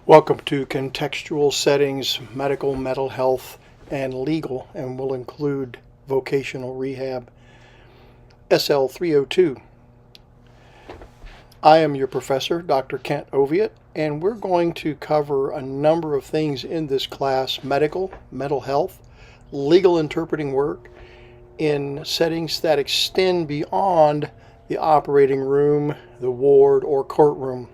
Welcome to Contextual Settings, Medical, Mental Health, and Legal, and will include Vocational Rehab. SL302. I am your professor, Dr. Kent Oviatt, and we're going to cover a number of things in this class: medical, mental health, legal interpreting work in settings that extend beyond the operating room, the ward, or courtroom.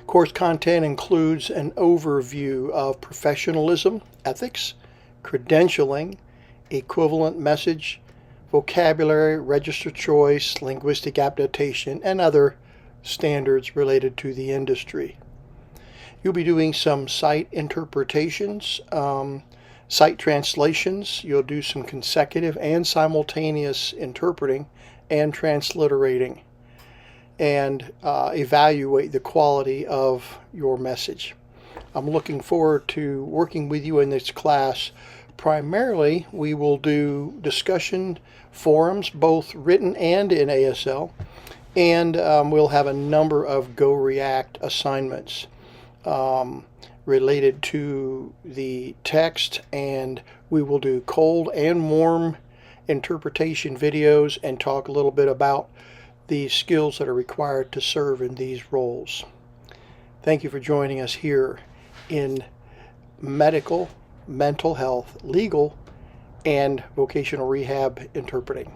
Course content includes an overview of professionalism, ethics, credentialing, equivalent message, vocabulary, register choice, linguistic adaptation, and other standards related to the industry. You'll be doing some site interpretations, site translations. You'll do some consecutive and simultaneous interpreting and transliterating, and evaluate the quality of your message. I'm looking forward to working with you in this class. Primarily, we will do discussion forums, both written and in ASL, and we'll have a number of Go React assignments related to the text, and we will do cold and warm interpretation videos and talk a little bit about the skills that are required to serve in these roles. Thank you for joining us here in medical, mental health, legal, and vocational rehab interpreting.